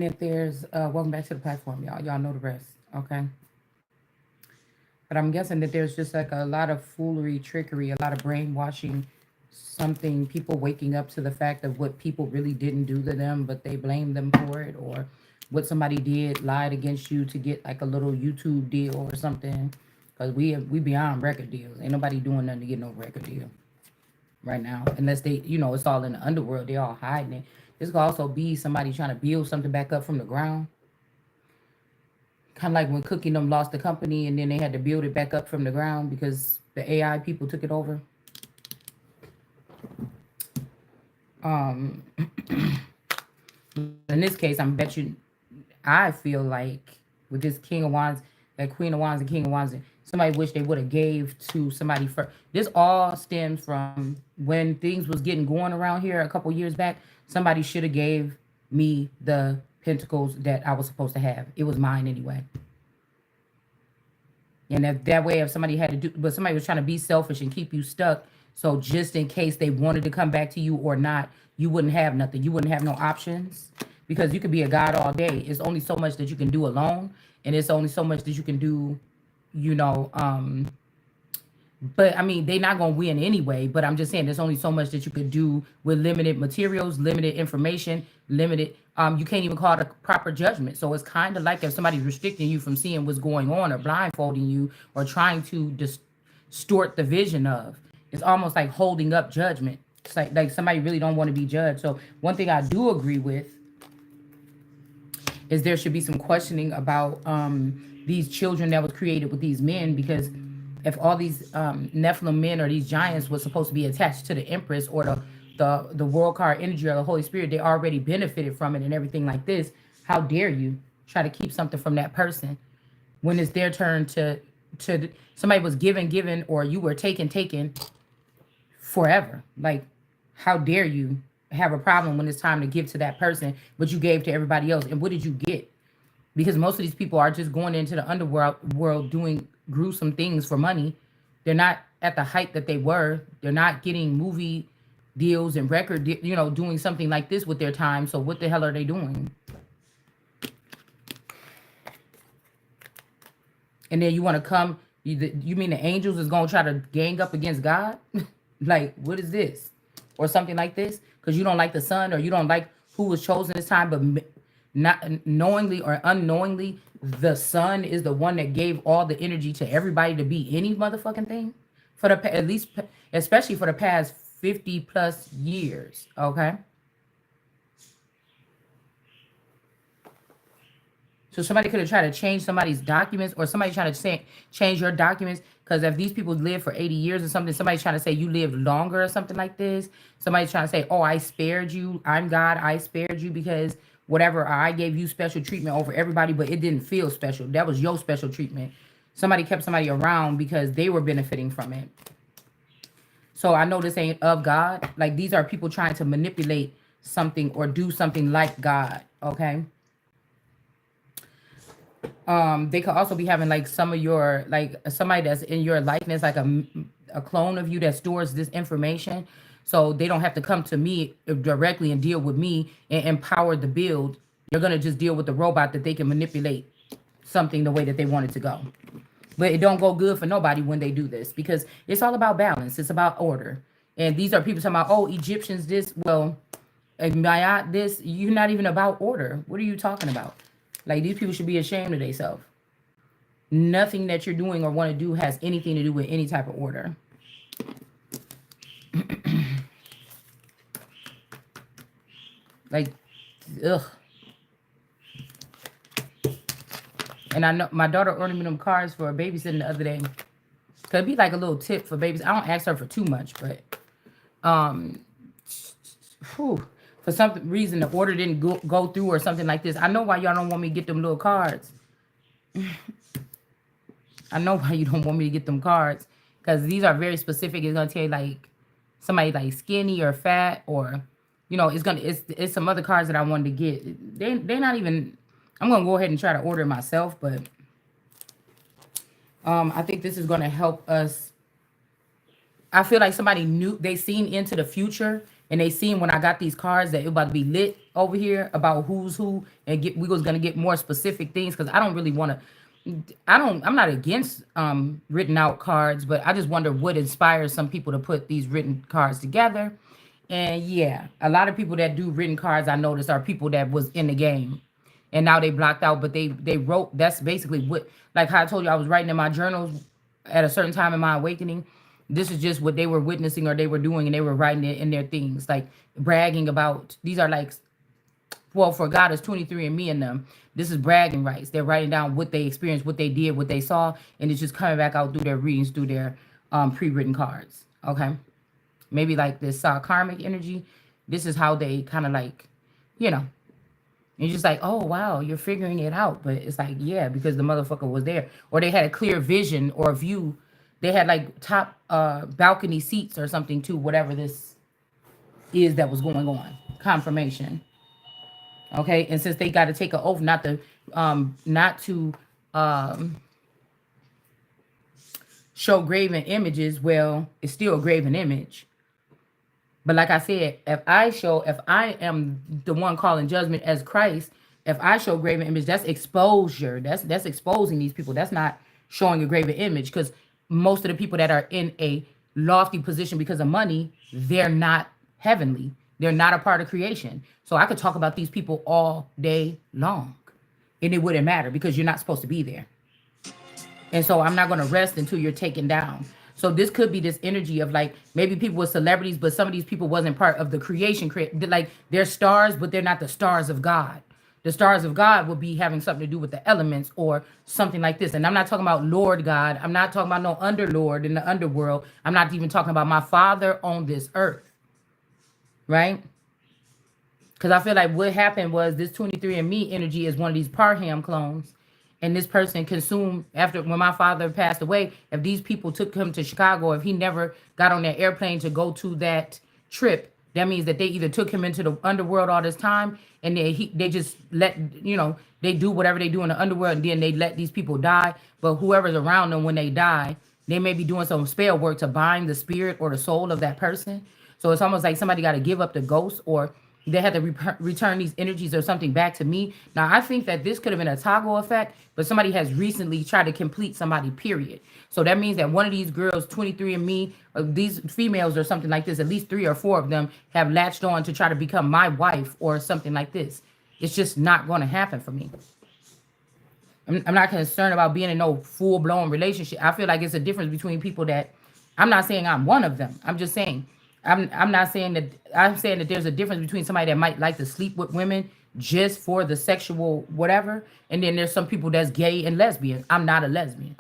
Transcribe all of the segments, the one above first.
that there's welcome back to the platform, y'all. Y'all know the rest, okay? But I'm guessing that there's just like a lot of foolery, trickery, a lot of brainwashing, something people waking up to the fact of what people really didn't do to them, but they blame them for it, or what somebody did lied against you to get like a little YouTube deal or something. Because we beyond record deals. Ain't nobody doing nothing to get no record deal right now, unless they, it's all in the underworld. They all hiding it. This could also be somebody trying to build something back up from the ground. Kind of like when Cookie and them lost the company and then they had to build it back up from the ground because the AI people took it over. Um, in this case, I'm bet you, I feel like with this King of Wands, that Queen of Wands and King of Wands, somebody wish they would have gave to somebody first. This all stems from when things was getting going around here a couple years back. Somebody should have gave me the pentacles that I was supposed to have. It was mine anyway. And that way, if somebody had to do, but somebody was trying to be selfish and keep you stuck. So just in case they wanted to come back to you or not, you wouldn't have nothing. You wouldn't have no options because you could be a god all day. It's only so much that you can do alone, and it's only so much that you can do, you know. But I mean, they're not gonna win anyway. But I'm just saying, there's only so much that you could do with limited materials, limited information, limited. You can't even call it a proper judgment. So it's kind of like if somebody's restricting you from seeing what's going on, or blindfolding you, or trying to distort the vision of. It's almost like holding up judgment. It's like somebody really don't want to be judged. So one thing I do agree with is there should be some questioning about these children that was created with these men, because if all these Nephilim men or these giants was supposed to be attached to the Empress or the world card energy or the Holy Spirit, they already benefited from it and everything like this. How dare you try to keep something from that person when it's their turn to somebody was given, or you were taken forever. Like, how dare you have a problem when it's time to give to that person, but you gave to everybody else? And what did you get? Because most of these people are just going into the underworld doing gruesome things for money. They're not at the height that they were. They're not getting movie deals and doing something like this with their time. So what the hell are they doing? And then you want to come, you mean the angels is going to try to gang up against God? Like, what is this? Or something like this? Because you don't like the sun, or you don't like who was chosen this time, but not knowingly or unknowingly, the sun is the one that gave all the energy to everybody to be any motherfucking thing for at least, especially for the past 50 plus years. Okay. So somebody could have tried to change somebody's documents, or somebody trying to change your documents. Because if these people live for 80 years or something, somebody's trying to say you lived longer or something like this. Somebody's trying to say, oh, I spared you. I'm God. I spared you because whatever, I gave you special treatment over everybody, but it didn't feel special. That was your special treatment. Somebody kept somebody around because they were benefiting from it. So I know this ain't of God. Like, these are people trying to manipulate something or do something like God. Okay. They could also be having like some of your, like somebody that's in your likeness, like a clone of you that stores this information, so they don't have to come to me directly and deal with me and empower the build. They're gonna just deal with the robot that they can manipulate something the way that they want it to go. But it don't go good for nobody when they do this, because it's all about balance. It's about order. And these are people talking about, oh, Egyptians this. Well, Maya this. You're not even about order. What are you talking about? Like, these people should be ashamed of themselves. Nothing that you're doing or want to do has anything to do with any type of order. Like, ugh. And I know my daughter ordered me them cards for babysitting the other day. Could be like a little tip for babies. I don't ask her for too much, but for some reason the order didn't go through or something like this. I know why y'all don't want me to get them little cards. I know why you don't want me to get them cards, because these are very specific. It's gonna tell you like somebody like skinny or fat, or it's some other cards that I wanted to get. They're not even. I'm gonna go ahead and try to order it myself, but I think this is gonna help us. I feel like somebody knew, they seen into the future and they seen when I got these cards that it about to be lit over here about who's who, and we was gonna get more specific things because I don't really want to. I'm not against written out cards, but I just wonder what inspires some people to put these written cards together. And yeah, a lot of people that do written cards I noticed are people that was in the game and now they blocked out, but they wrote. That's basically what, like how I told you I was writing in my journals at a certain time in my awakening. This is just what they were witnessing or they were doing, and they were writing it in their things, like bragging about. These are like, well, for God is 23 and me and them. This is bragging rights. They're writing down what they experienced, what they did, what they saw, and it's just coming back out through their readings, through their pre-written cards. Okay, maybe like this karmic energy. This is how they kind of like, you know, you're just like, oh wow, you're figuring it out. But it's like, yeah, because the motherfucker was there. Or they had a clear vision or view. They had like top balcony seats or something too, whatever this is that was going on. Confirmation. Okay. And since they got to take an oath not to show graven images, well, it's still a graven image. But like I said, if I am the one calling judgment as Christ, if I show graven image, that's exposure. That's exposing these people. That's not showing a graven image, because most of the people that are in a lofty position because of money, they're not heavenly. They're not a part of creation. So I could talk about these people all day long, and it wouldn't matter because you're not supposed to be there. And so I'm not going to rest until you're taken down. So this could be this energy of like maybe people with celebrities, but some of these people wasn't part of the creation. Like they're stars, but they're not the stars of God. The stars of God would be having something to do with the elements or something like this. And I'm not talking about Lord God. I'm not talking about no underlord in the underworld. I'm not even talking about my Father on this earth. Right? Because I feel like what happened was this 23andMe energy is one of these Parham clones. And this person consumed after when my father passed away. If these people took him to Chicago, if he never got on that airplane to go to that trip, that means that they either took him into the underworld all this time, and they just let, they do whatever they do in the underworld, and then they let these people die. But whoever's around them when they die, they may be doing some spell work to bind the spirit or the soul of that person. So it's almost like somebody got to give up the ghost, or they had to return these energies or something back to me. Now, I think that this could have been a toggle effect, but somebody has recently tried to complete somebody, period. So that means that one of these girls, 23andMe, these females or something like this, at least 3 or 4 of them have latched on to try to become my wife or something like this. It's just not going to happen for me. I'm not concerned about being in no full-blown relationship. I feel like it's a difference between people that, I'm not saying I'm one of them. I'm just saying, I'm not saying that, I'm saying that there's a difference between somebody that might like to sleep with women just for the sexual whatever, and then there's some people that's gay and lesbian. I'm not a lesbian.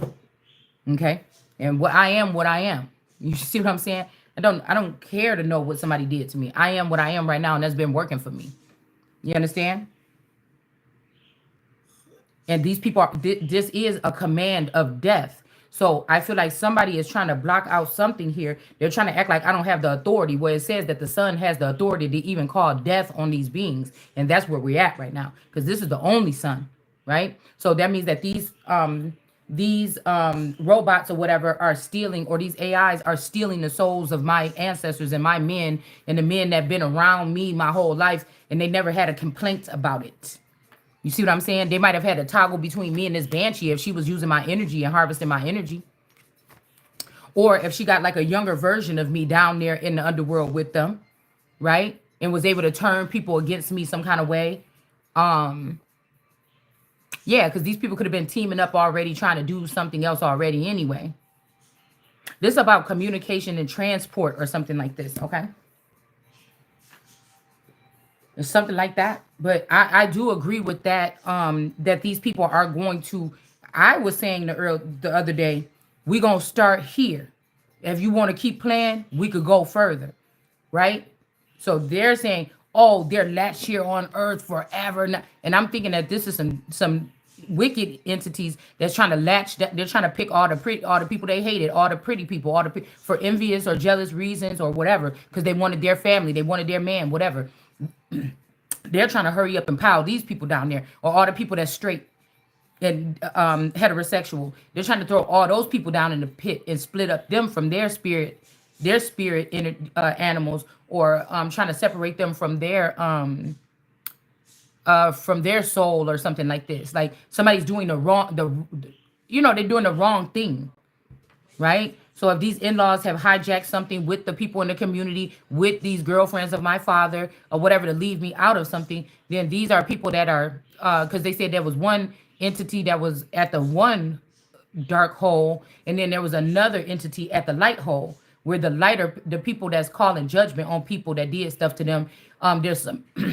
Okay? And what I am. You see what I'm saying? I don't care to know what somebody did to me. I am what I am right now, and that's been working for me. You understand? And these people are, this is a command of death. So I feel like somebody is trying to block out something here. They're trying to act like I don't have the authority, where it says that the son has the authority to even call death on these beings. And that's where we're at right now, because this is the only son, right? So that means that these robots or whatever are stealing, or these AIs are stealing the souls of my ancestors and my men and the men that have been around me my whole life, and they never had a complaint about it. You see what I'm saying? They might have had a toggle between me and this banshee if she was using my energy and harvesting my energy. Or if she got like a younger version of me down there in the underworld with them, right? And was able to turn people against me some kind of way. Yeah, because these people could have been teaming up already, trying to do something else already anyway. This is about communication and transport or something like this, okay? Something like that. But I do agree with that, that these people are going to, I was saying the other day, we're going to start here. If you want to keep playing, we could go further, right? So they're saying, oh, they're latched here on earth forever. And I'm thinking that this is some wicked entities that's trying to latch, that they're trying to pick all the people they hated, all the pretty people, for envious or jealous reasons or whatever, because they wanted their family, they wanted their man, whatever. They're trying to hurry up and pile these people down there, or all the people that's straight and heterosexual. They're trying to throw all those people down in the pit and split up them from their spirit animals, or trying to separate them from their soul or something like this. Like somebody's doing they're doing the wrong thing, right? So if these in-laws have hijacked something with the people in the community, with these girlfriends of my father or whatever to leave me out of something, then these are people that are because they said there was one entity that was at the one dark hole, and then there was another entity at the light hole where the people that's calling judgment on people that did stuff to them. There's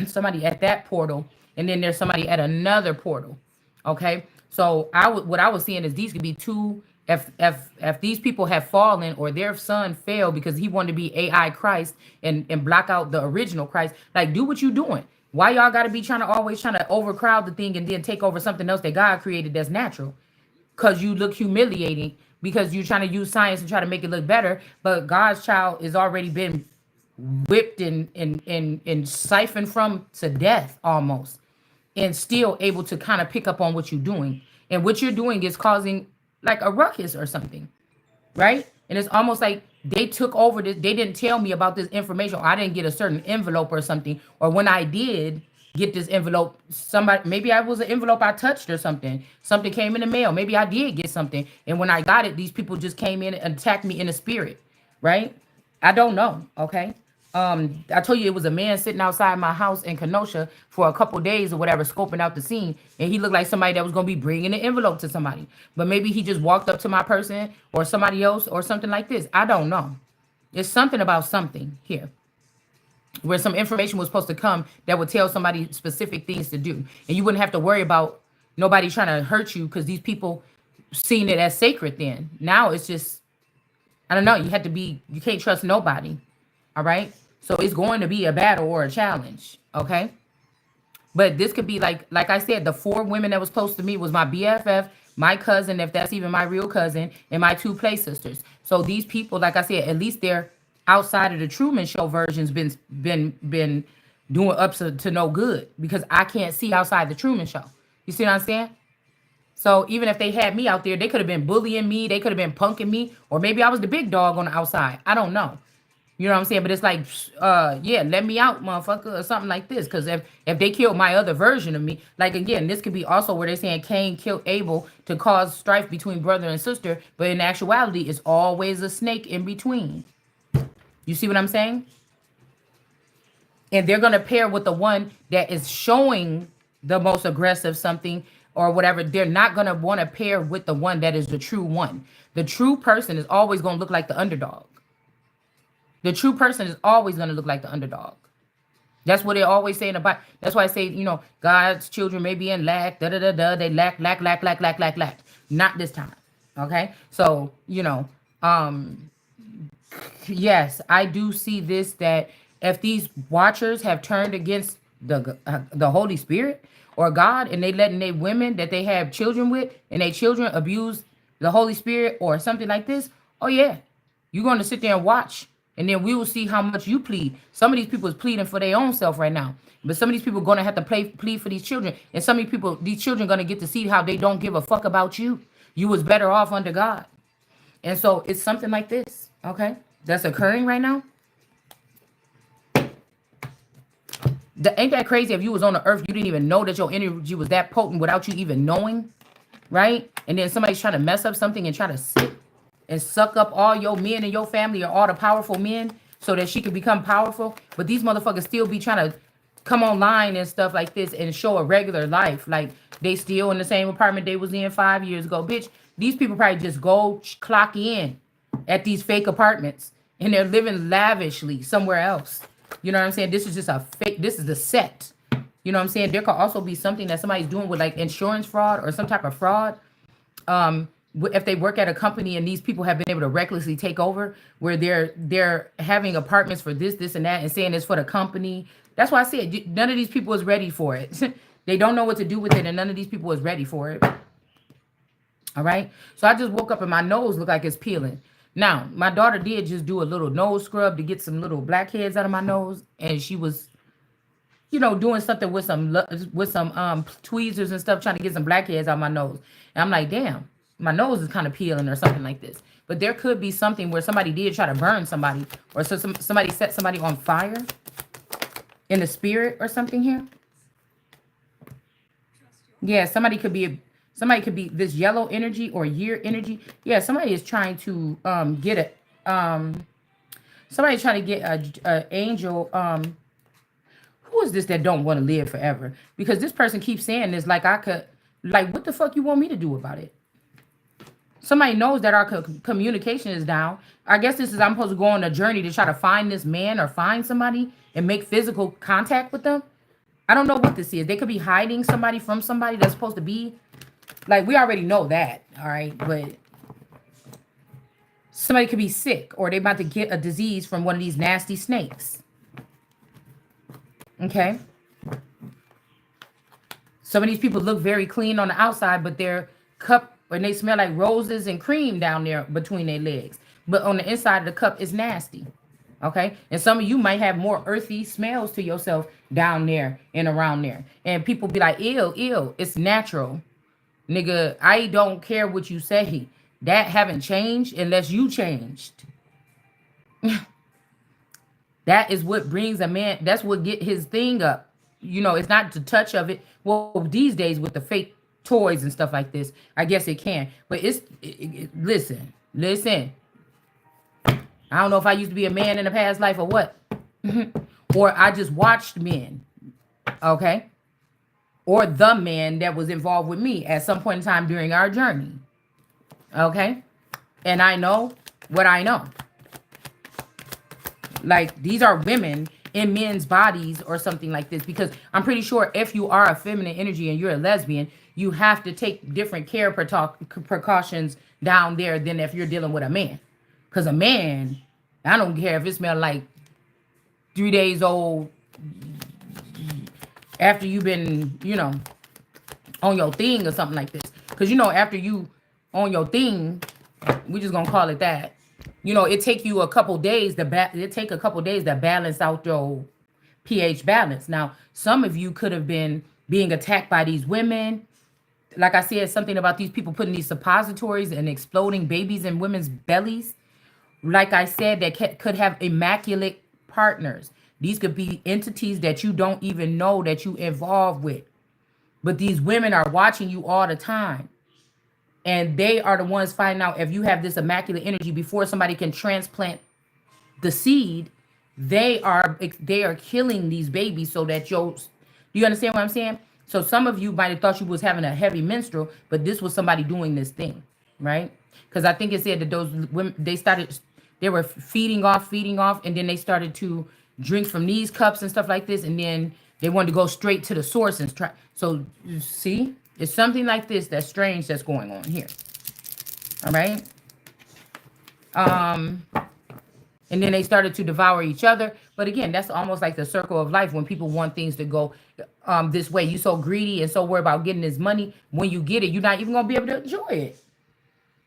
somebody at that portal, and then there's somebody at another portal. Okay, so what I was seeing is these could be two. If these people have fallen or their son failed because he wanted to be AI Christ and block out the original Christ, like do what you doing. Why y'all got to be always trying to overcrowd the thing and then take over something else that God created that's natural? Because you look humiliating because you're trying to use science and try to make it look better, but God's child has already been whipped and siphoned from to death almost, and still able to kind of pick up on what you're doing. And what you're doing is causing like a ruckus or something, right? And it's almost like they took over this. They didn't tell me about this information, or I didn't get a certain envelope or something. Or when I did get this envelope, somebody maybe I was an envelope I touched or something. Something came in the mail. Maybe I did get something. And when I got it, these people just came in and attacked me in the spirit, right? I don't know. Okay. I told you it was a man sitting outside my house in Kenosha for a couple days or whatever, scoping out the scene, and he looked like somebody that was gonna be bringing an envelope to somebody. But maybe he just walked up to my person or somebody else or something like this. I don't know. It's something about something here where some information was supposed to come that would tell somebody specific things to do, and you wouldn't have to worry about nobody trying to hurt you because these people seen it as sacred. Then now it's just I don't know. You can't trust nobody. All right. So it's going to be a battle or a challenge. Okay. But this could be like I said, the four women that was close to me was my BFF, my cousin, if that's even my real cousin, and my two play sisters. So these people, like I said, at least they're outside of the Truman Show version's been doing up to no good because I can't see outside the Truman Show. You see what I'm saying? So even if they had me out there, they could have been bullying me, they could have been punking me, or maybe I was the big dog on the outside. I don't know. You know what I'm saying? But it's like, yeah, let me out, motherfucker, or something like this. Because if they killed my other version of me, like again, this could be also where they're saying Cain killed Abel to cause strife between brother and sister. But in actuality, it's always a snake in between. You see what I'm saying? And they're gonna pair with the one that is showing the most aggressive something or whatever. They're not gonna want to pair with the one that is the true one. The true person is always gonna look like the underdog. The true person is always going to look like the underdog. That's what they always say in the Bible. That's why I say, God's children may be in lack, They lack. Not this time. Okay. So, yes, I do see this, that if these watchers have turned against the Holy Spirit or God, and they letting their women that they have children with and their children abuse the Holy Spirit or something like this, oh yeah, you're going to sit there and watch. And then we will see how much you plead. Some of these people is pleading for their own self right now. But some of these people are going to have to plead for these children. And some of these children are going to get to see how they don't give a fuck about you. You was better off under God. And so it's something like this, okay, that's occurring right now. Ain't that crazy? If you was on the earth, you didn't even know that your energy was that potent without you even knowing, right? And then somebody's trying to mess up something and try to sit and suck up all your men in your family or all the powerful men so that she can become powerful. But these motherfuckers still be trying to come online and stuff like this and show a regular life. Like they still in the same apartment they was in 5 years ago. Bitch, these people probably just go clock in at these fake apartments and they're living lavishly somewhere else. You know what I'm saying? This is just a fake, this is the set. You know what I'm saying? There could also be something that somebody's doing with like insurance fraud or some type of fraud. If they work at a company and these people have been able to recklessly take over where they're having apartments for this and that and saying it's for the company. That's why I said none of these people is ready for it. They don't know what to do with it, and none of these people is ready for it. All right. So I just woke up and my nose looked like it's peeling. Now, my daughter did just do a little nose scrub to get some little blackheads out of my nose, and she was, doing something with some tweezers and stuff, trying to get some blackheads out of my nose. And I'm like, damn. my nose is kind of peeling or something like this. But there could be something where somebody did try to burn somebody, or so somebody set somebody on fire in the spirit or something here. Yeah, somebody could be this yellow energy or year energy. Yeah, somebody is trying to get a somebody's trying to get a angel. Who is this that don't want to live forever? Because this person keeps saying this like I could, like, what the fuck you want me to do about it? Somebody knows that our communication is down. I guess this is, I'm supposed to go on a journey to try to find this man or find somebody and make physical contact with them. I don't know what this is. They could be hiding somebody from somebody that's supposed to be. Like, we already know that, all right? But somebody could be sick, or they about to get a disease from one of these nasty snakes. Okay? Some of these people look very clean on the outside, but their cup, and they smell like roses and cream down there between their legs. But on the inside of the cup is nasty. Okay? And some of you might have more earthy smells to yourself down there and around there. And people be like, ew, ew, it's natural. Nigga, I don't care what you say. That haven't changed unless you changed. That is what brings a man, that's what get his thing up. You know, it's not the touch of it. Well, these days with the fake toys and stuff like this, I guess it can. But listen. I don't know if I used to be a man in a past life or what. Or I just watched men. Okay? Or the man that was involved with me at some point in time during our journey. Okay? And I know what I know. Like, these are women in men's bodies or something like this. Because I'm pretty sure if you are a feminine energy and you're a lesbian, you have to take different care precautions down there than if you're dealing with a man. Because a man, I don't care if it smells like 3 days old after you've been, you know, on your thing or something like this. Because, you know, after you on your thing, we just going to call it that. You know, it take you a couple days to balance out your pH balance. Now, some of you could have been being attacked by these women. Like I said, something about these people putting these suppositories and exploding babies in women's bellies. Like I said, that could have immaculate partners. These could be entities that you don't even know that you involved with. But these women are watching you all the time. And they are the ones finding out if you have this immaculate energy before somebody can transplant the seed. They are killing these babies so that do you understand what I'm saying? So some of you might have thought you was having a heavy menstrual, but this was somebody doing this thing, right? Because I think it said that those women, they were feeding off, and then they started to drink from these cups and stuff like this, and then they wanted to go straight to the source and try. So you see, it's something like this that's strange that's going on here. All right. And then they started to devour each other. But again, that's almost like the circle of life when people want things to go this way. You're so greedy and so worried about getting this money. When you get it, you're not even going to be able to enjoy it.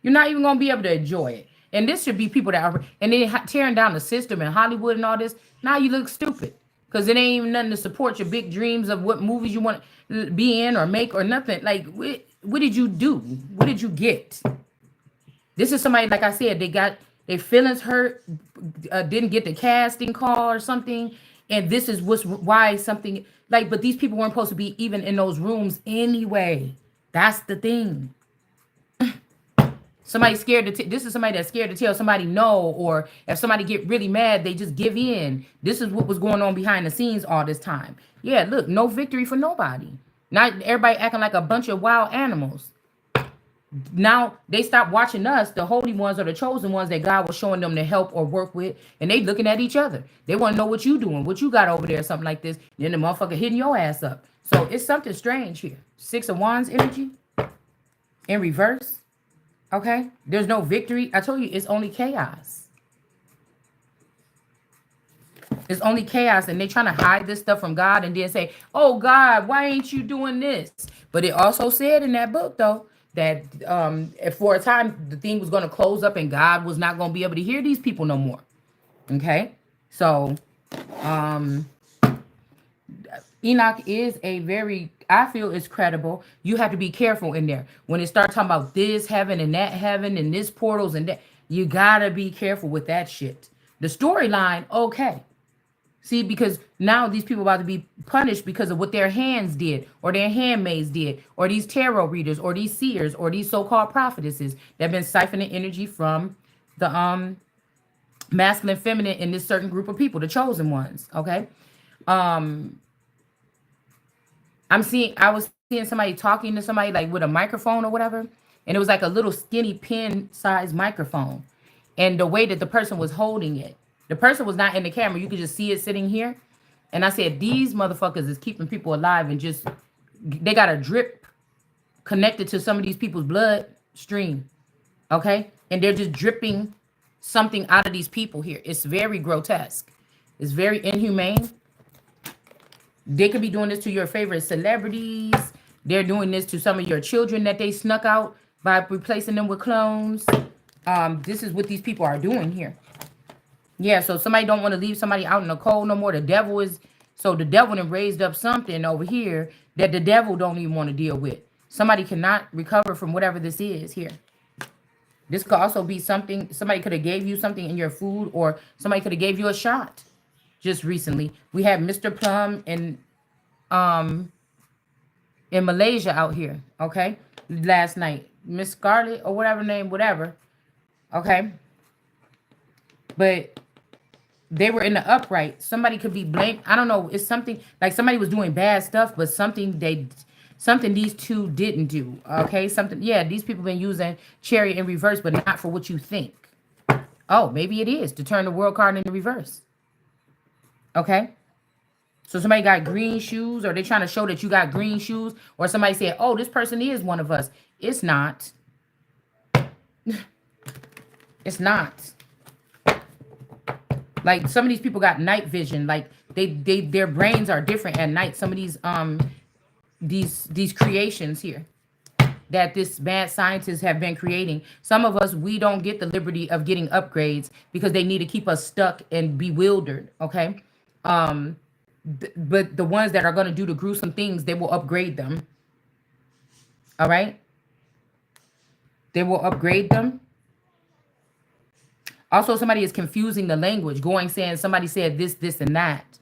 You're not even going to be able to enjoy it. And this should be people that are, and then tearing down the system in Hollywood and all this. Now you look stupid because it ain't even nothing to support your big dreams of what movies you want to be in or make or nothing. Like, what did you do? What did you get? This is somebody, like I said, they got their feelings hurt, didn't get the casting call or something. And this is why something like, but these people weren't supposed to be even in those rooms anyway. That's the thing. Somebody's scared this is somebody that's scared to tell somebody no, or if somebody get really mad, they just give in. This is what was going on behind the scenes all this time. Yeah, look, no victory for nobody. Not everybody acting like a bunch of wild animals. Now they stopped watching us, the holy ones or the chosen ones that God was showing them to help or work with, and they looking at each other. They want to know what you doing, what you got over there, something like this. Then the motherfucker hitting your ass up. So it's something strange here. 6 of Wands energy in reverse. Okay, there's no victory. I told you it's only chaos. It's only chaos, and they're trying to hide this stuff from God and then say, oh God, why ain't you doing this? But it also said in that book though that for a time the thing was going to close up and God was not going to be able to hear these people no more. Okay, so Enoch is a very, I feel is credible. You have to be careful in there. When it starts talking about this heaven and this portals and that, you gotta be careful with that shit. The storyline, okay. See, because now these people about to be punished because of what their hands did, or their handmaids did, or these tarot readers, or these seers, or these so-called prophetesses that have been siphoning energy from the masculine, feminine in this certain group of people, the chosen ones. Okay. Um, I was seeing somebody talking to somebody like with a microphone or whatever, and it was like a little skinny pin sized microphone. And the way that the person was holding it, the person was not in the camera. You could just see it sitting here. And I said, these motherfuckers is keeping people alive and just, they got a drip connected to some of these people's blood stream. Okay. And they're just dripping something out of these people here. It's very grotesque. It's very inhumane. They could be doing this to your favorite celebrities. They're doing this to some of your children that they snuck out by replacing them with clones. This is what these people are doing here. Yeah, so somebody don't want to leave somebody out in the cold no more. The devil is, so the devil then raised up something over here that the devil don't even want to deal with. Somebody cannot recover from whatever this is here. This could also be something, somebody could have gave you something in your food, or somebody could have gave you a shot just recently. We had Mr. Plum um in Malaysia out here, okay? Last night. Miss Scarlett or whatever name, whatever. Okay. But they were in the upright. Somebody could be blamed. I don't know. It's something like somebody was doing bad stuff, but something these two didn't do. Okay. Something, yeah, these people been using chariot in reverse, but not for what you think. Oh, maybe it is to turn the world card into reverse. Okay. So somebody got green shoes, or they trying to show that you got green shoes, or somebody said, oh, this person is one of us. It's not. It's not. Like some of these people got night vision. Like their brains are different at night. Some of these creations here that this mad scientists have been creating. Some of us, we don't get the liberty of getting upgrades because they need to keep us stuck and bewildered. Okay. But the ones that are going to do the gruesome things, they will upgrade them. All right. They will upgrade them. Also, somebody is confusing the language, saying somebody said this, and that.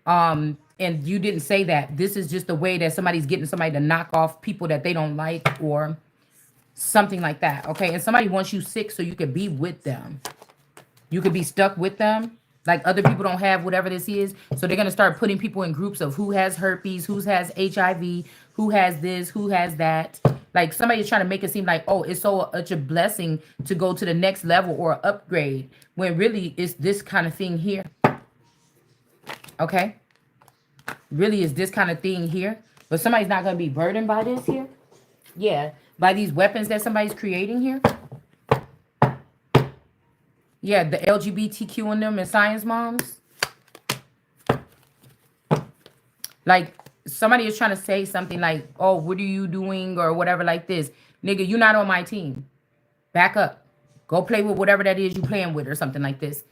And you didn't say that. This is just the way that somebody's getting somebody to knock off people that they don't like, or something like that. Okay. And somebody wants you sick so you could be with them. You could be stuck with them. Like other people don't have whatever this is. So they're going to start putting people in groups of who has herpes, who has HIV, who has this, who has that. Like somebody is trying to make it seem like, oh, it's so such a blessing to go to the next level or upgrade, when really it's this kind of thing here. Okay. Really is this kind of thing here. But somebody's not going to be burdened by this here. Yeah. By these weapons that somebody's creating here. Yeah, the LGBTQ in them and science moms. Like, somebody is trying to say something like, oh, what are you doing? Or whatever like this. Nigga, you're not on my team. Back up. Go play with whatever that is you playing with or something like this.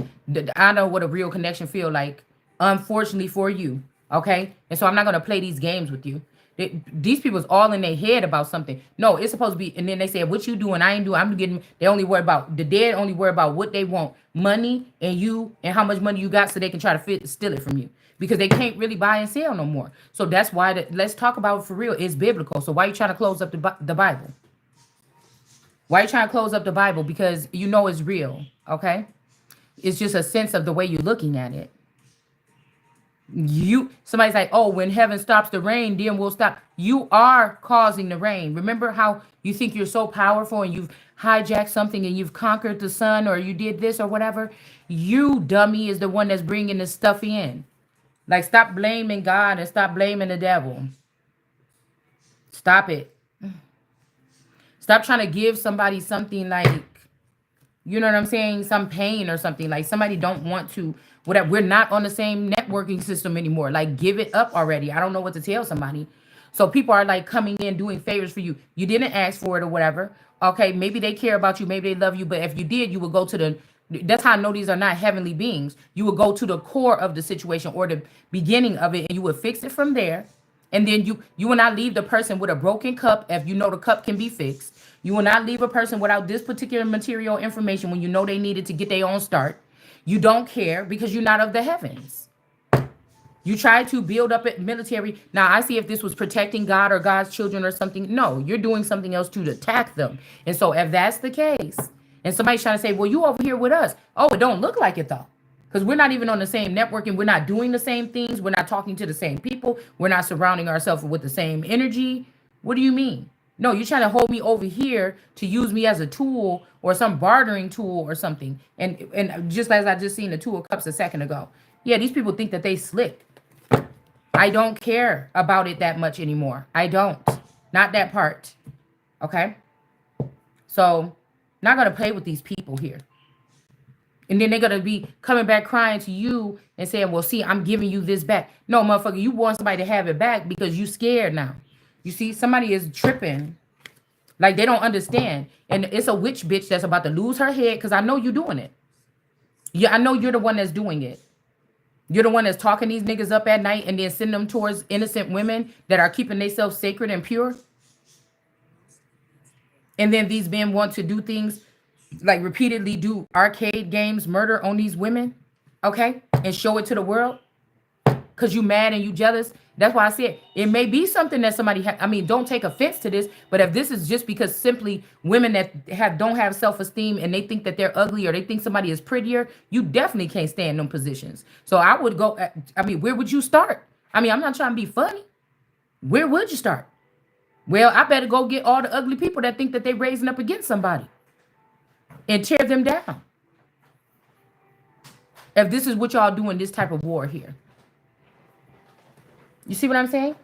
I know what a real connection feel like, unfortunately for you. Okay? And so I'm not going to play these games with you. These people's all in their head about something. No, it's supposed to be, and then they say, what you doing? I ain't doing. I'm getting, they only worry about, the dead only worry about what they want. Money and you and how much money you got so they can try to steal it from you. Because they can't really buy and sell no more. So that's why, let's talk about it for real. It's biblical. So why are you trying to close up the Bible? Why are you trying to close up the Bible? Because you know it's real, okay? It's just a sense of the way you're looking at it. Somebody's like, oh, when heaven stops the rain, then we'll stop. You are causing the rain. Remember how you think you're so powerful and you've hijacked something and you've conquered the sun, or you did this or whatever? You dummy is the one that's bringing this stuff in. Like, stop blaming God and stop blaming the devil. Stop it. Stop trying to give somebody something like, you know what I'm saying? Some pain or something. Like somebody don't want to, whatever. We're not on the same networking system anymore. Like, give it up already. I don't know what to tell somebody. So people are like coming in doing favors for you. You didn't ask for it or whatever. Okay, maybe they care about you. Maybe they love you. But if you did, you would go to That's how I know these are not heavenly beings. You would go to the core of the situation or the beginning of it, and you would fix it from there. And then you will not leave the person with a broken cup if you know the cup can be fixed. You will not leave a person without this particular material information when you know they needed to get their own start. You don't care because you're not of the heavens. You try to build up a military. Now, I see if this was protecting God or God's children or something. No, you're doing something else to attack them. And so if that's the case, and somebody's trying to say, well, you over here with us. Oh, it don't look like it though. Because we're not even on the same network and we're not doing the same things. We're not talking to the same people. We're not surrounding ourselves with the same energy. What do you mean? No, you're trying to hold me over here to use me as a tool or some bartering tool or something. And just as I just seen the Two of Cups a second ago. Yeah, these people think that they slick. I don't care about it that much anymore. I don't. Not that part. Okay? So, not going to play with these people here. And then they're going to be coming back crying to you and saying, well, see, I'm giving you this back. No, motherfucker, you want somebody to have it back because you scared now. You see, somebody is tripping. Like they don't understand. And it's a witch bitch that's about to lose her head because I know you're doing it. Yeah, I know you're the one that's doing it. You're the one that's talking these niggas up at night and then sending them towards innocent women that are keeping themselves sacred and pure. And then these men want to do things like repeatedly do arcade games, murder on these women, okay? And show it to the world because you mad and you jealous. That's why I said it may be something that somebody, don't take offense to this, but if this is just because simply women that don't have self-esteem and they think that they're ugly or they think somebody is prettier, you definitely can't stay in them positions. So I would go, where would you start? I'm not trying to be funny. Where would you start? Well, I better go get all the ugly people that think that they're raising up against somebody and tear them down. If this is what y'all doing, this type of war here. You see what I'm saying?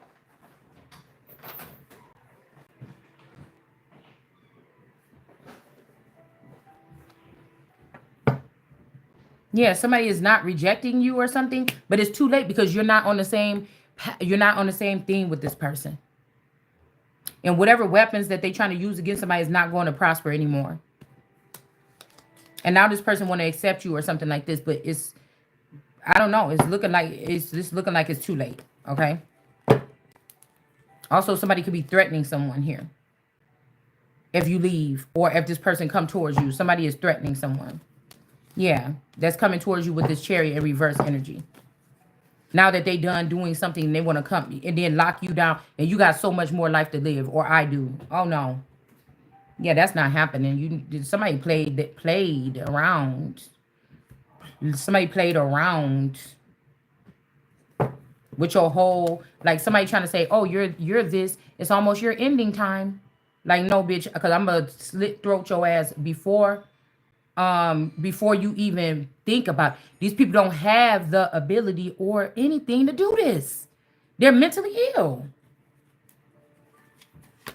Yeah, somebody is not rejecting you or something, but it's too late because you're not on the same theme with this person. And whatever weapons that they're trying to use against somebody is not going to prosper anymore. And now this person want to accept you or something like this, but I don't know. It's looking like it's too late. Okay. Also, somebody could be threatening someone here. If you leave or if this person come towards you, somebody is threatening someone. Yeah, that's coming towards you with this Chariot in reverse energy. Now that they done doing something, they want to come and then lock you down and you got so much more life to live, or I do. Oh no. Yeah, that's not happening. Somebody played around. Somebody played around with your whole, like somebody trying to say, oh, you're this. It's almost your ending time. Like, no, bitch, because I'm gonna slit throat your ass before you even think about it. These people don't have the ability or anything to do this. They're mentally ill.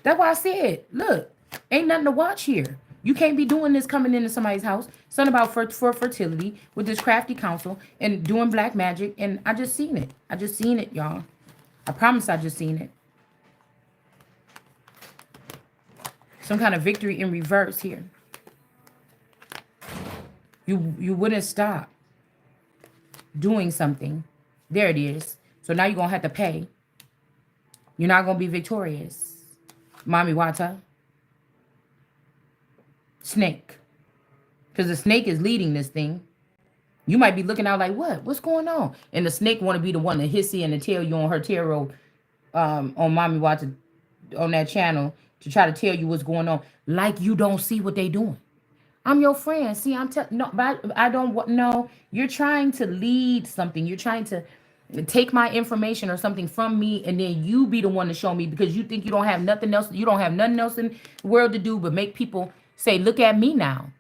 That's why I said, look, ain't nothing to watch here. You can't be doing this coming into somebody's house. Something about for fertility with this crafty counsel and doing black magic. And I just seen it. I just seen it, y'all. I promise I just seen it. Some kind of victory in reverse here. You wouldn't stop doing something. There it is. So now you're going to have to pay. You're not going to be victorious. Mami Wata. Snake. Because the snake is leading this thing. You might be looking out like, what? What's going on? And the snake want to be the one to hissy and to tell you on her tarot, on Mami Wata, on that channel, to try to tell you what's going on. Like you don't see what they doing. I'm your friend. See, no, but I don't know. You're trying to lead something. You're trying to take my information or something from me, and then you be the one to show me because you think you don't have nothing else. You don't have nothing else in the world to do but make people say, look at me now.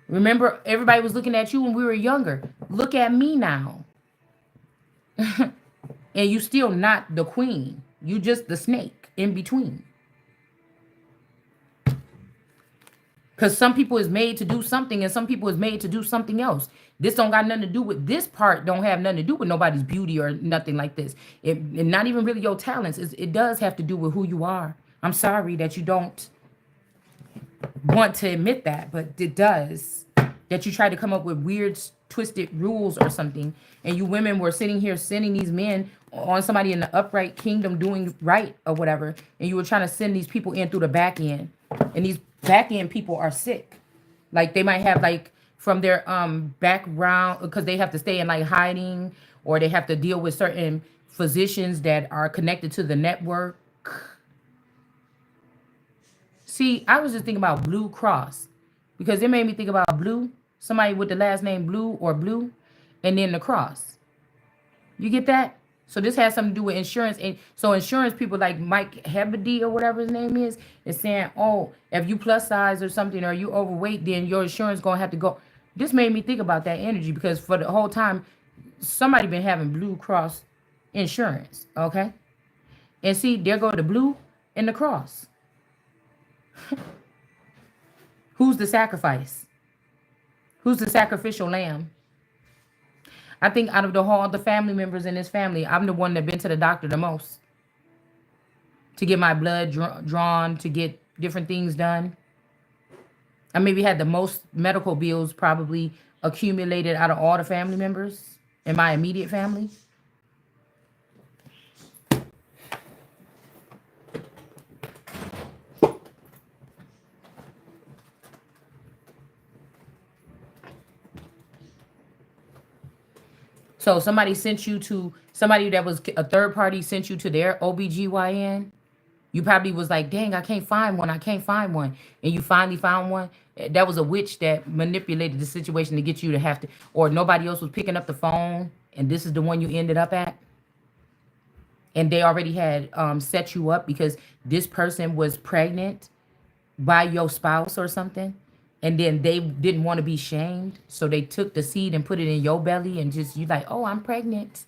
Remember, everybody was looking at you when we were younger. Look at me now. And you still not the queen. You just the snake in between. Because some people is made to do something and some people is made to do something else. This don't got nothing to do with this part. Don't have nothing to do with nobody's beauty or nothing like this. And not even really your talents. It does have to do with who you are. I'm sorry that you don't want to admit that, but it does. that you tried to come up with weird, twisted rules or something, and you women were sitting here sending these men on somebody in the upright kingdom doing right or whatever, and you were trying to send these people in through the back end, and these back end people are sick. Like they might have like from their background because they have to stay in like hiding, or they have to deal with certain physicians that are connected to the network. See, I was just thinking about Blue Cross because it made me think about Blue, somebody with the last name Blue or Blue, and then the cross. You get that? So this has something to do with insurance. And so insurance people like Mike Hebedy or whatever his name is saying, oh, if you plus size or something or you overweight, then your insurance going to have to go. This made me think about that energy because for the whole time, somebody been having Blue Cross insurance, okay? And see, there go the blue and the cross. Who's the sacrifice? Who's the sacrificial lamb? I think out of all the family members in this family, I'm the one that been to the doctor the most. To get my blood drawn, to get different things done. I maybe had the most medical bills probably accumulated out of all the family members in my immediate family. So somebody sent you to, somebody that was a third party sent you to their OBGYN. You probably was like, dang, I can't find one. I can't find one. And you finally found one. That was a witch that manipulated the situation to get you to have to, or nobody else was picking up the phone. And this is the one you ended up at. And they already had set you up because this person was pregnant by your spouse or something. And then they didn't want to be shamed. So they took the seed and put it in your belly and just, you like, oh, I'm pregnant.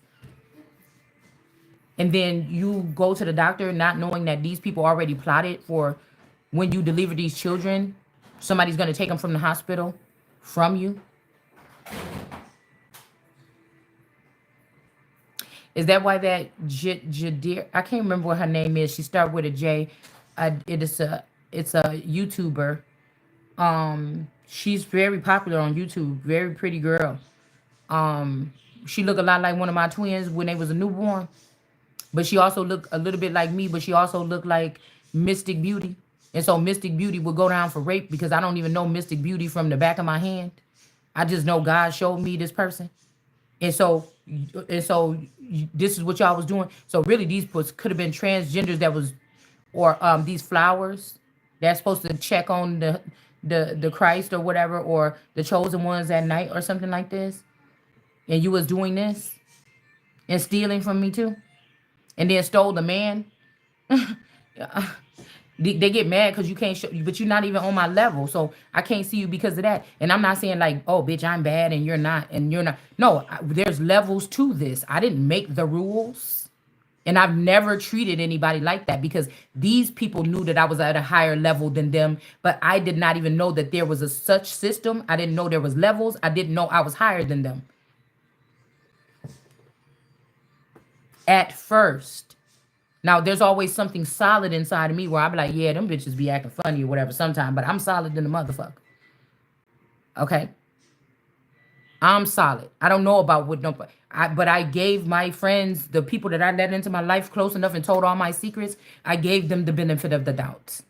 And then you go to the doctor not knowing that these people already plotted for when you deliver these children. Somebody's going to take them from the hospital from you. Is that why that Jadir, I can't remember what her name is. She started with a J. It's a YouTuber. She's very popular on YouTube. Very pretty girl. She looked a lot like one of my twins when they was a newborn. But she also looked a little bit like me, but she also looked like Mystic Beauty. And so Mystic Beauty would go down for rape because I don't even know Mystic Beauty from the back of my hand. I just know God showed me this person. And so this is what y'all was doing. So really these could have been transgenders that was, or these flowers that's supposed to check on the Christ or whatever, or the chosen ones at night or something like this. And you was doing this and stealing from me too. And then stole the man. They get mad because you can't show, but you're not even on my level. So I can't see you because of that. And I'm not saying like, oh, bitch, I'm bad and you're not. And you're not. No, there's levels to this. I didn't make the rules. And I've never treated anybody like that because these people knew that I was at a higher level than them. But I did not even know that there was a such system. I didn't know there was levels. I didn't know I was higher than them. At first. Now, there's always something solid inside of me where I be like, yeah, them bitches be acting funny or whatever sometime, but I'm solid than the motherfucker. Okay? I'm solid. I don't know about what nobody, but I gave my friends, the people that I let into my life close enough and told all my secrets, I gave them the benefit of the doubt.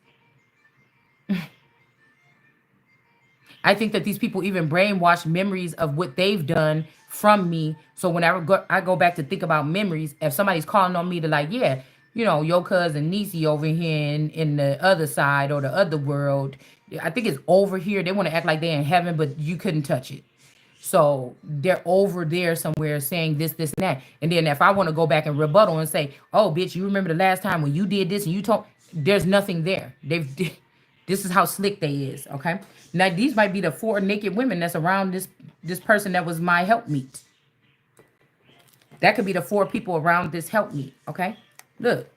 I think that these people even brainwash memories of what they've done from me. So when I go back to think about memories, if somebody's calling on me to like, yeah, you know, your cousin Niecy over here in the other side or the other world, I think it's over here. They want to act like they're in heaven, but you couldn't touch it. So they're over there somewhere saying this, and that. And then if I want to go back and rebuttal and say, oh, bitch, you remember the last time when you did this and you told, there's nothing there. This is how slick they is, okay? Now, these might be the 4 naked women that's around this person that was my helpmeet. That could be the 4 people around this helpmeet, okay? Look,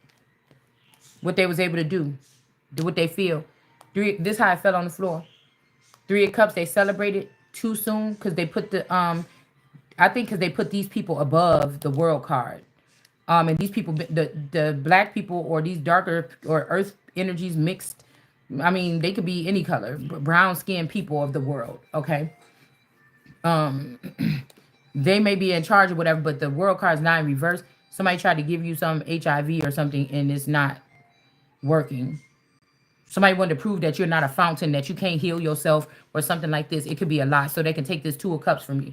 what they was able to do what they feel. This is how I fell on the floor. 3 of Cups, they celebrated too soon because they put I think because they put these people above the world card. And these people, the black people or these darker or earth energies mixed, I mean, they could be any color, brown skinned people of the world, okay? Um, they may be in charge or whatever, but the world card is not in reverse. Somebody tried to give you some HIV or something, and it's not working. Somebody wanted to prove that you're not a fountain, that you can't heal yourself or something like this. It could be a lie, so they can take this Two of Cups from you.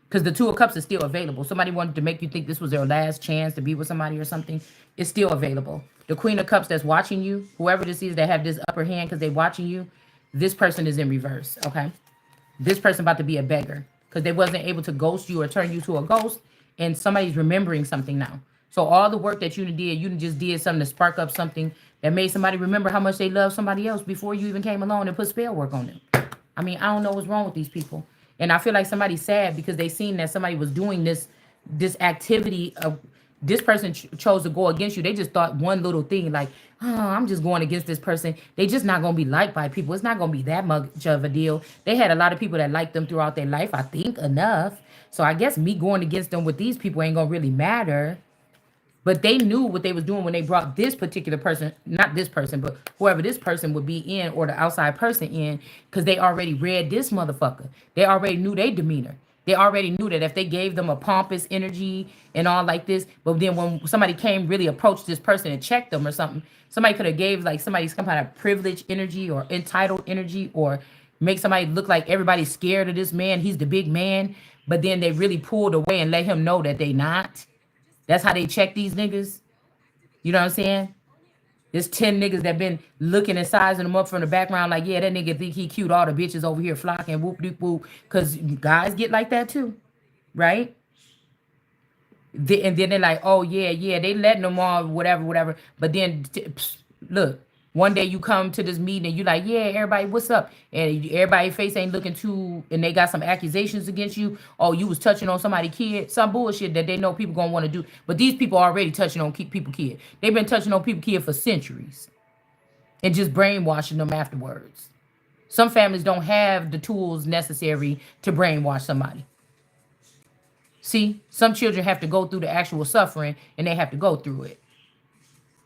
Because the Two of Cups is still available. Somebody wanted to make you think this was their last chance to be with somebody or something. It's still available. The Queen of Cups that's watching you, whoever this is that have this upper hand because they watching you, this person is in reverse, okay? This person about to be a beggar because they wasn't able to ghost you or turn you to a ghost, and somebody's remembering something now. So all the work that you just did something to spark up something that made somebody remember how much they loved somebody else before you even came along and put spell work on them. I mean, I don't know what's wrong with these people. And I feel like somebody's sad because they seen that somebody was doing this activity of this person chose to go against you. They just thought one little thing like, oh, I'm just going against this person. They just not going to be liked by people. It's not going to be that much of a deal. They had a lot of people that liked them throughout their life, I think, enough. So I guess me going against them with these people ain't going to really matter. But they knew what they was doing when they brought this particular person, not this person, but whoever this person would be in or the outside person in, because they already read this motherfucker. They already knew their demeanor. They already knew that if they gave them a pompous energy and all like this, but then when somebody came really approached this person and checked them or something, somebody could have gave like somebody some kind of privileged energy or entitled energy or make somebody look like everybody's scared of this man. He's the big man. But then they really pulled away and let him know that they not. That's how they check these niggas. You know what I'm saying? There's 10 niggas that been looking and sizing them up from the background like, yeah, that nigga think he cute. All the bitches over here flocking, whoop de whoop. Because guys get like that too, right? And then they're like, oh, yeah, yeah, they letting them all, whatever, whatever. But then, look, one day you come to this meeting and you like, yeah, everybody, what's up? And everybody's face ain't looking too, and they got some accusations against you. Oh, you was touching on somebody's kid. Some bullshit that they know people going to want to do. But these people already touching on people kid. They've been touching on people kid for centuries and just brainwashing them afterwards. Some families don't have the tools necessary to brainwash somebody. See, some children have to go through the actual suffering and they have to go through it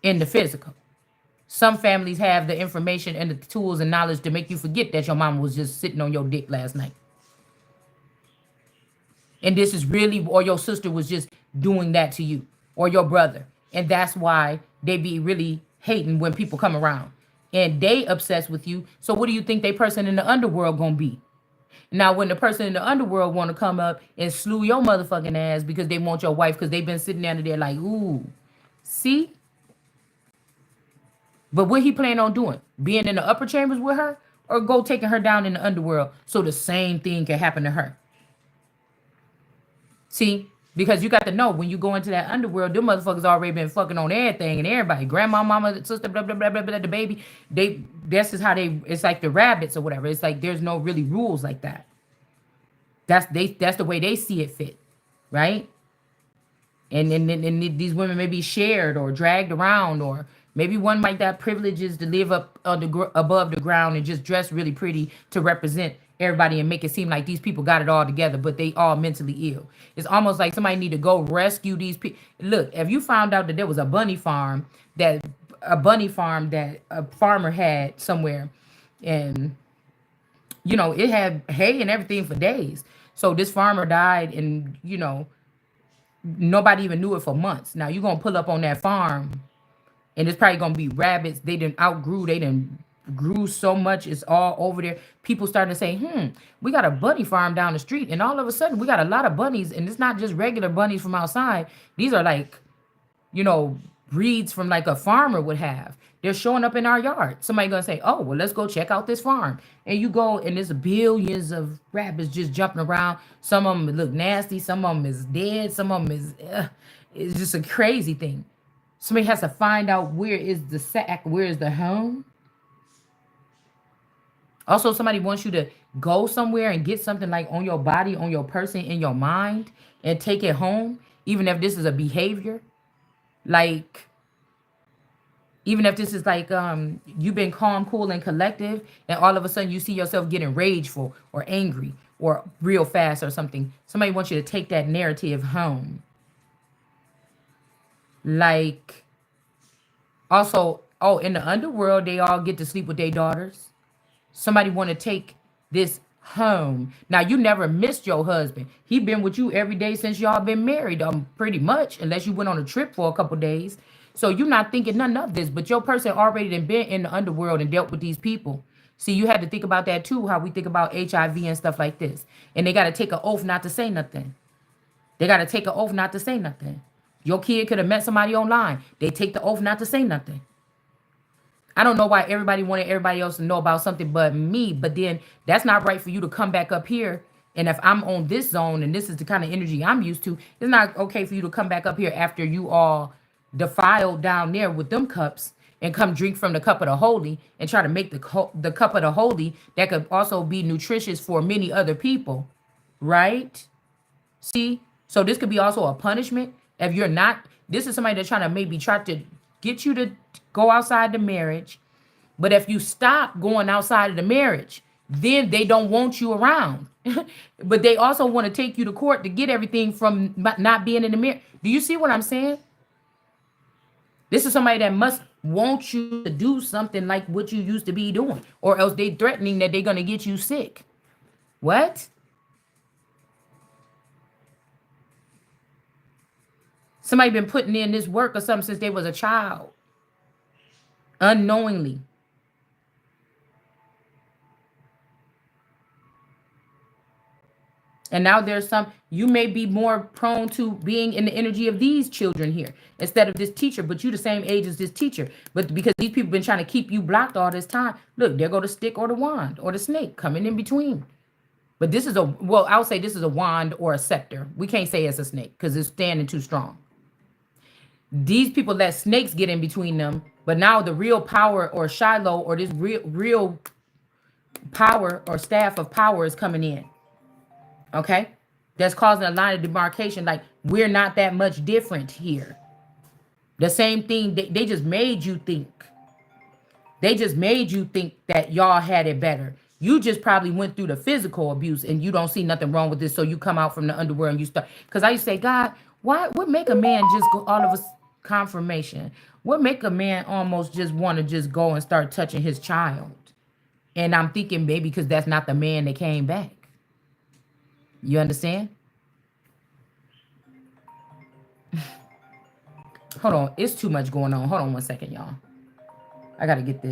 in the physical. Some families have the information and the tools and knowledge to make you forget that your mama was just sitting on your dick last night. And this is really, or your sister was just doing that to you, or your brother. And that's why they be really hating when people come around. And they obsessed with you. So what do you think they person in the underworld gonna be? Now, when the person in the underworld want to come up and slew your motherfucking ass because they want your wife, because they've been sitting down there like, ooh, see? But what he plan on doing? Being in the upper chambers with her, or go taking her down in the underworld so the same thing can happen to her? See? Because you got to know when you go into that underworld, them motherfuckers already been fucking on everything and everybody. Grandma, mama, sister, blah, blah, blah, blah, blah, the baby. That's just how they, it's like the rabbits or whatever. It's like there's no really rules like that. That's the way they see it fit, right? And these women may be shared or dragged around, or maybe one might have privileges to live up on above the ground and just dress really pretty to represent everybody and make it seem like these people got it all together, but they all mentally ill. It's almost like somebody need to go rescue these people. Look, if you found out that there was a bunny farm that a farmer had somewhere, and it had hay and everything for days. So this farmer died, and nobody even knew it for months. Now you're gonna pull up on that farm, and it's probably gonna be rabbits. They didn't outgrew. They didn't grew so much. It's all over there. People starting to say, we got a bunny farm down the street, and all of a sudden we got a lot of bunnies, and it's not just regular bunnies from outside. These are like, breeds from like a farmer would have. They're showing up in our yard. Somebody gonna say, oh, well, let's go check out this farm. And you go, and there's billions of rabbits just jumping around. Some of them look nasty. Some of them is dead. Some of them is, it's just a crazy thing. Somebody has to find out where is the sack, where is the home. Also, somebody wants you to go somewhere and get something like on your body, on your person, in your mind, and take it home, even if this is a behavior. Like, even if this is like you've been calm, cool, and collective, and all of a sudden you see yourself getting rageful or angry or real fast or something. Somebody wants you to take that narrative home. Like, also, in the underworld, they all get to sleep with their daughters. Somebody want to take this home. Now you never missed your husband. He been with you every day since y'all been married, pretty much, unless you went on a trip for a couple days. So you're not thinking nothing of this, but your person already done been in the underworld and dealt with these people. See, you had to think about that too, how we think about HIV and stuff like this. And they gotta take an oath not to say nothing. They gotta take an oath not to say nothing. Your kid could have met somebody online. They take the oath not to say nothing. I don't know why everybody wanted everybody else to know about something but me. But then that's not right for you to come back up here. And if I'm on this zone and this is the kind of energy I'm used to, it's not okay for you to come back up here after you all defiled down there with them cups and come drink from the cup of the holy and try to make the cup of the holy that could also be nutritious for many other people. Right? See? So this could be also a punishment if you're not. This is somebody that's trying to maybe try to get you to go outside the marriage. But if you stop going outside of the marriage, then they don't want you around. But they also want to take you to court to get everything from not being in the marriage. Do you see what I'm saying? This is somebody that must want you to do something like what you used to be doing, or else they threatening that they're going to get you sick. What? Somebody been putting in this work or something since they was a child, unknowingly. And now there's some, you may be more prone to being in the energy of these children here instead of this teacher, but you the same age as this teacher. But because these people been trying to keep you blocked all this time, look, there go the stick or the wand or the snake coming in between. But this is a, well, I would say this is a wand or a scepter. We can't say it's a snake because it's standing too strong. These people let snakes get in between them, but now the real power or Shiloh or this real power or staff of power is coming in. Okay, that's causing a line of demarcation. Like, we're not that much different here. The same thing, they just made you think. They just made you think that y'all had it better. You just probably went through the physical abuse and you don't see nothing wrong with this. So you come out from the underworld and you start. Because I used to say, God, why would make a man just go all of us confirmation? What make a man almost just want to just go and start touching his child? And I'm thinking maybe because that's not the man that came back. You understand? Hold on. It's too much going on. Hold on one second, y'all. I got to get this.